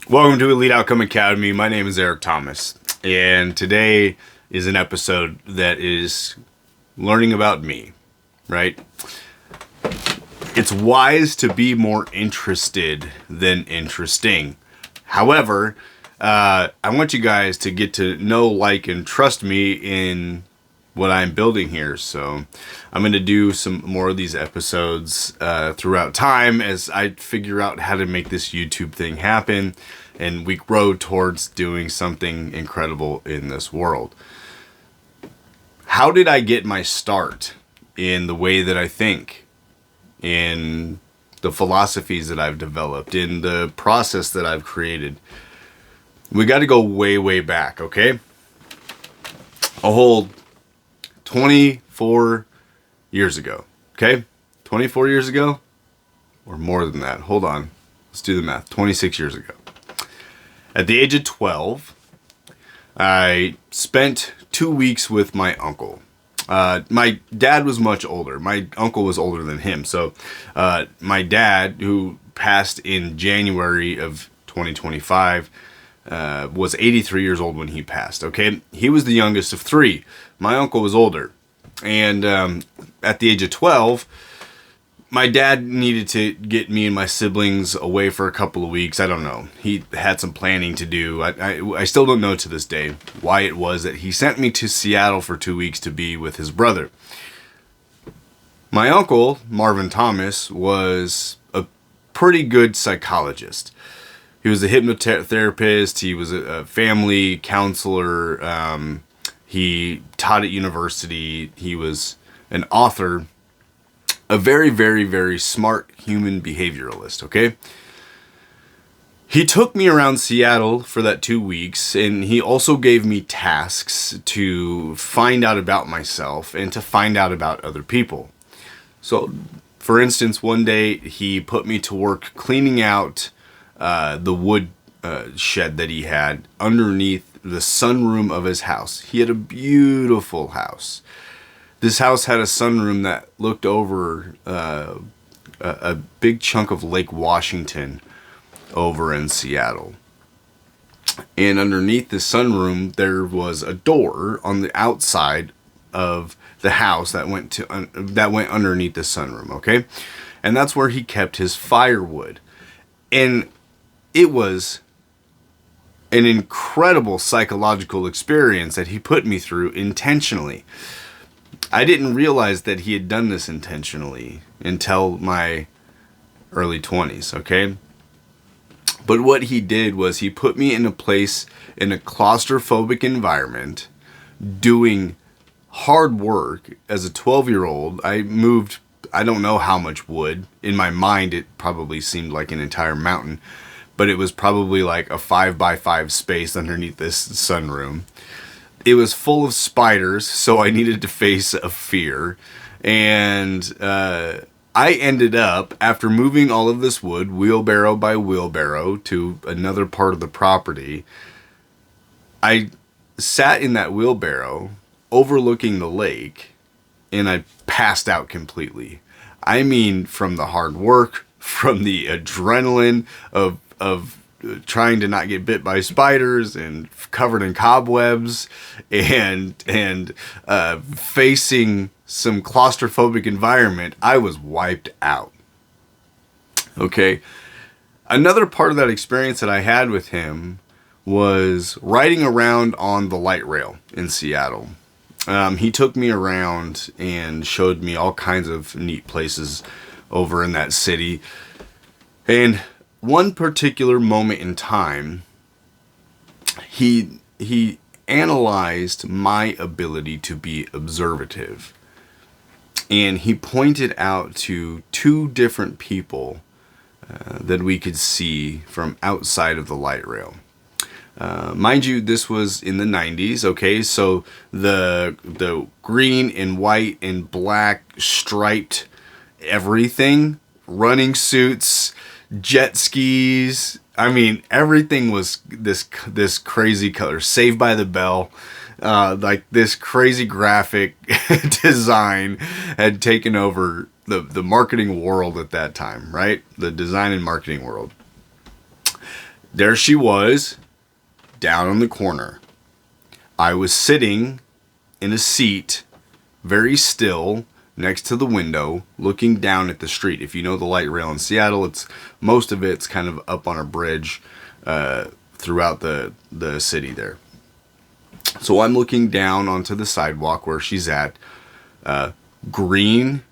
Welcome to Elite Outcome Academy. My name is Eric Thomas, and today is an episode that is learning about me, right? It's wise to be more interested than interesting. However, I want you guys to get to know, like, and trust me in what I'm building here. So I'm going to do some more of these episodes throughout time as I figure out how to make this YouTube thing happen and we grow towards doing something incredible in this world. How did I get my start in the way that I think, in the philosophies that I've developed, in the process that I've created? We got to go way, way back, okay? A whole 24 years ago, okay? 24 years ago? Or more than that. Hold on. Let's do the math. 26 years ago. At the age of 12, I spent 2 weeks with my uncle. My dad was much older. My uncle was older than him. So my dad, who passed in January of 2025, was 83 years old when he passed, okay? He was the youngest of three. My uncle was older. And at the age of 12, my dad needed to get me and my siblings away for a couple of weeks. I don't know. He had some planning to do. I still don't know to this day why it was that he sent me to Seattle for 2 weeks to be with his brother. My uncle, Marvin Thomas, was a pretty good psychologist. He was a hypnotherapist. He was a family counselor. He taught at university. He was an author. A very, very, very smart human behavioralist, okay? He took me around Seattle for that 2 weeks, and he also gave me tasks to find out about myself and to find out about other people. So, for instance, one day he put me to work cleaning out the wood shed that he had underneath the sunroom of his house. He had a beautiful house. This house had a sunroom that looked over a big chunk of Lake Washington over in Seattle. And underneath the sunroom, there was a door on the outside of the house that went underneath the sunroom, okay? And that's where he kept his firewood. And it was an incredible psychological experience that he put me through intentionally. I didn't realize that he had done this intentionally until my early 20s, okay? But what he did was he put me in a place, in a claustrophobic environment, doing hard work. As a 12-year-old, I moved, I don't know how much wood. In my mind, it probably seemed like an entire mountain, but it was probably like a 5x5 space underneath this sunroom. It was full of spiders, so I needed to face a fear. And I ended up, after moving all of this wood, wheelbarrow by wheelbarrow, to another part of the property, I sat in that wheelbarrow overlooking the lake, and I passed out completely. I mean, from the hard work, from the adrenaline of trying to not get bit by spiders and covered in cobwebs and facing some claustrophobic environment, I was wiped out. Okay. Another part of that experience that I had with him was riding around on the light rail in Seattle. He took me around and showed me all kinds of neat places over in that city. And one particular moment in time, he analyzed my ability to be observative. And he pointed out to two different people that we could see from outside of the light rail. Mind you, this was in the 90s, okay? So the green and white and black striped everything, running suits, jet skis. I mean, everything was this crazy color. Saved by the Bell. Like this crazy graphic design had taken over the marketing world at that time, right? The design and marketing world. There she was, down on the corner. I was sitting in a seat, very still, next to the window, looking down at the street. If you know the light rail in Seattle, most of it's kind of up on a bridge throughout the city there. So I'm looking down onto the sidewalk where she's at. Green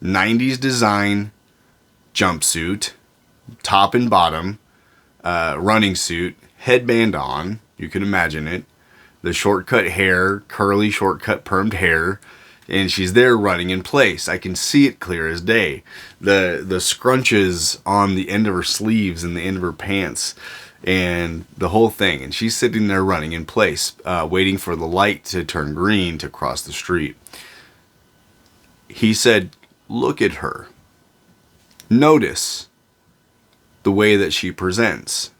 90s design jumpsuit, top and bottom, running suit, headband on. You can imagine it. The shortcut hair, curly shortcut permed hair, and she's there running in place. I can see it clear as day. The scrunches on the end of her sleeves and the end of her pants and the whole thing. And she's sitting there running in place, waiting for the light to turn green to cross the street. He said, look at her. Notice the way that she presents.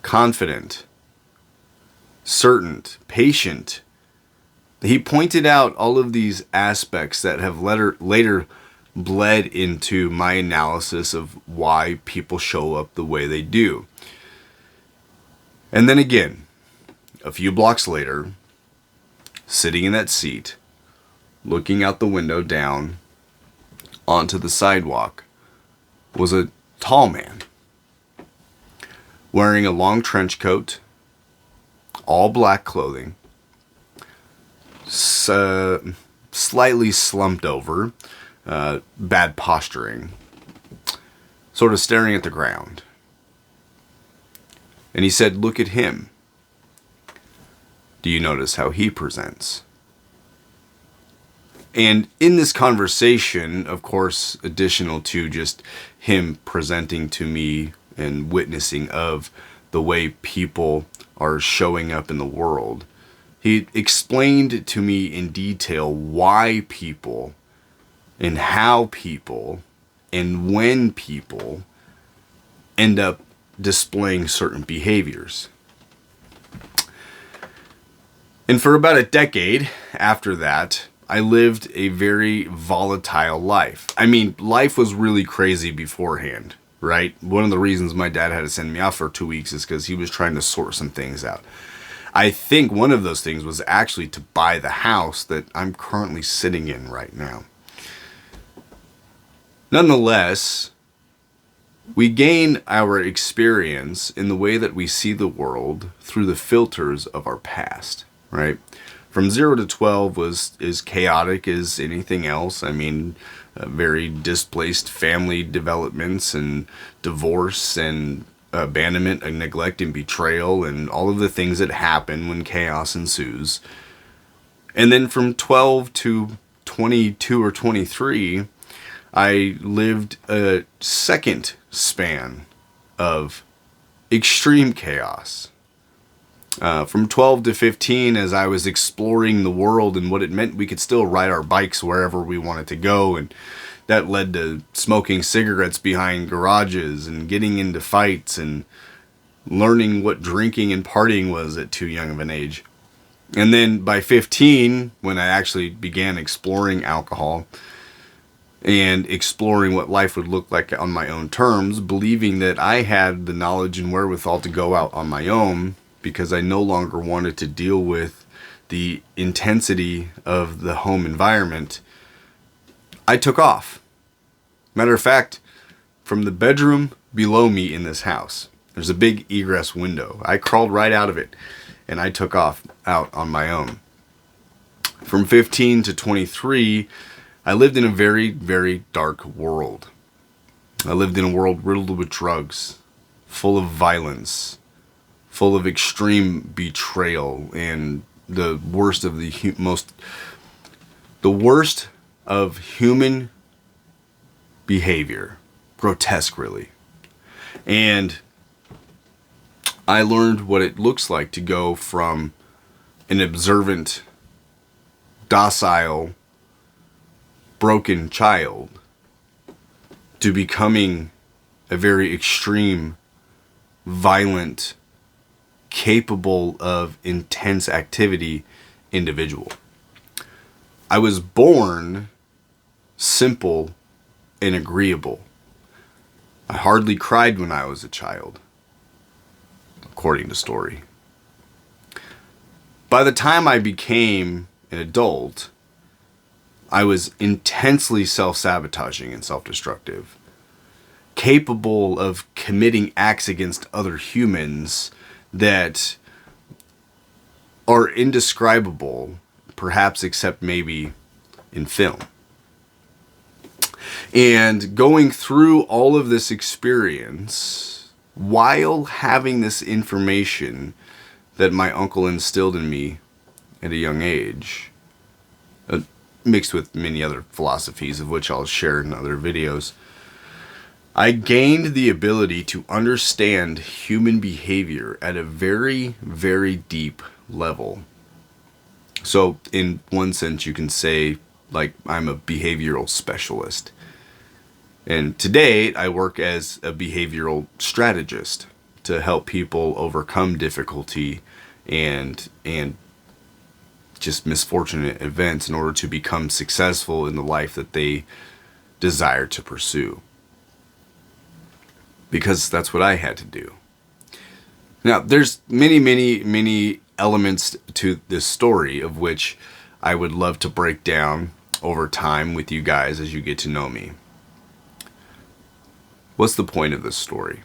Confident, certain, patient. He pointed out all of these aspects that have later bled into my analysis of why people show up the way they do. And then again, a few blocks later, sitting in that seat, looking out the window down onto the sidewalk, was a tall man wearing a long trench coat, all black clothing, slightly slumped over, bad posturing, sort of staring at the ground. And he said, look at him. Do you notice how he presents? And in this conversation, of course, additional to just him presenting to me and witnessing of the way people are showing up in the world, he explained to me in detail why people and how people and when people end up displaying certain behaviors. And for about a decade after that, I lived a very volatile life. I mean, life was really crazy beforehand, right? One of the reasons my dad had to send me off for 2 weeks is because he was trying to sort some things out. I think one of those things was actually to buy the house that I'm currently sitting in right now. Nonetheless, we gain our experience in the way that we see the world through the filters of our past, right? From 0 to 12 was as chaotic as anything else. I mean, very displaced family developments and divorce and abandonment and neglect and betrayal and all of the things that happen when chaos ensues. And then from 12 to 22 or 23, I lived a second span of extreme chaos. From 12 to 15, as I was exploring the world and what it meant we could still ride our bikes wherever we wanted to go, and that led to smoking cigarettes behind garages and getting into fights and learning what drinking and partying was at too young of an age. And then by 15, when I actually began exploring alcohol and exploring what life would look like on my own terms, believing that I had the knowledge and wherewithal to go out on my own, because I no longer wanted to deal with the intensity of the home environment, I took off. Matter of fact, from the bedroom below me in this house, there's a big egress window. I crawled right out of it and I took off out on my own. From 15 to 23, I lived in a very, very dark world. I lived in a world riddled with drugs, full of violence, full of extreme betrayal and the worst of the worst of human behavior. Grotesque, really. And I learned what it looks like to go from an observant, docile, broken child to becoming a very extreme, violent, capable of intense activity individual. I was born simple and agreeable. I hardly cried when I was a child. according to story. By the time I became an adult, I was intensely self-sabotaging and self-destructive, capable of committing acts against other humans that are indescribable, perhaps except maybe in film. And going through all of this experience while having this information that my uncle instilled in me at a young age, mixed with many other philosophies of which I'll share in other videos, I gained the ability to understand human behavior at a very, very deep level. So in one sense, you can say, like, I'm a behavioral specialist. And today I work as a behavioral strategist to help people overcome difficulty and just misfortunate events in order to become successful in the life that they desire to pursue. Because that's what I had to do. Now, there's many elements to this story of which I would love to break down over time with you guys as you get to know me. What's the point of this story?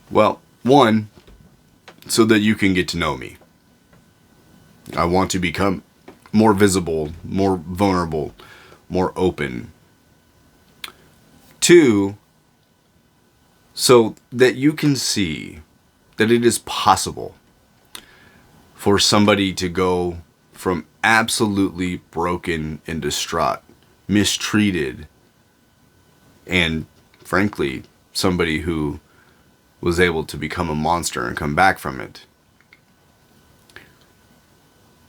Well, one, so that you can get to know me. I want to become more visible, more vulnerable, more open. Two, so that you can see that it is possible for somebody to go from absolutely broken and distraught, mistreated, and frankly, somebody who was able to become a monster and come back from it.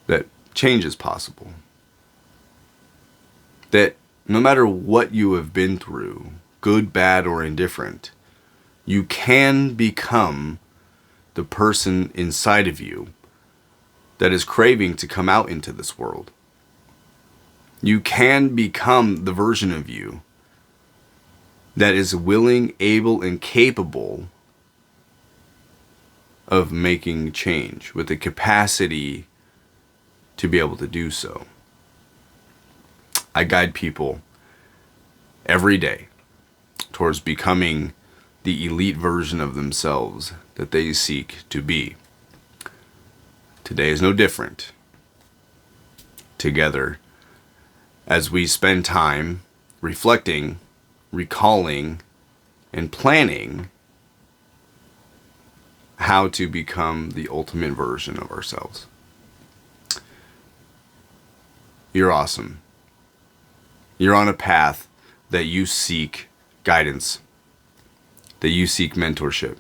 That change is possible. That no matter what you have been through, good, bad, or indifferent, you can become the person inside of you that is craving to come out into this world. You can become the version of you that is willing, able, and capable of making change with the capacity to be able to do so. I guide people every day towards becoming the elite version of themselves that they seek to be. Today is no different. Together, as we spend time reflecting, recalling, and planning how to become the ultimate version of ourselves. You're awesome. You're on a path that you seek guidance, that you seek mentorship.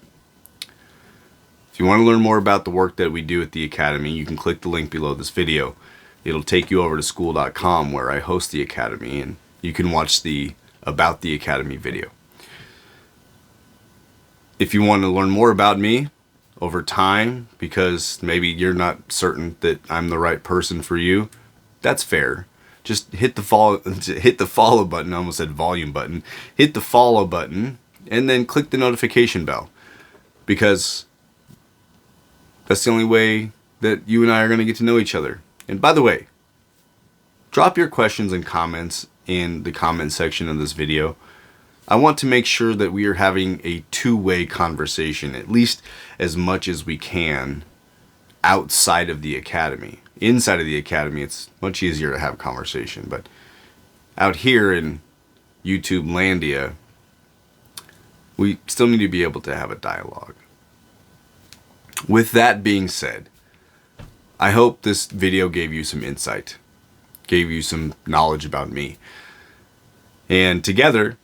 If you want to learn more about the work that we do at the Academy, you can click the link below this video. It'll take you over to school.com where I host the Academy, and you can watch the About the Academy video. If you want to learn more about me over time, because maybe you're not certain that I'm the right person for you, that's fair. Just hit the follow button. I almost said volume button. Hit the follow button and then click the notification bell, because that's the only way that you and I are going to get to know each other. And by the way, drop your questions and comments in the comment section of this video. I want to make sure that we are having a two-way conversation, at least as much as we can, outside of the Academy. Inside of the Academy, it's much easier to have a conversation, but out here in YouTube Landia, we still need to be able to have a dialogue. With that being said, I hope this video gave you some insight, gave you some knowledge about me. And together,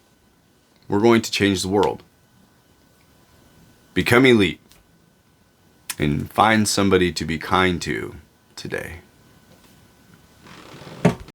we're going to change the world. Become elite and find somebody to be kind to today.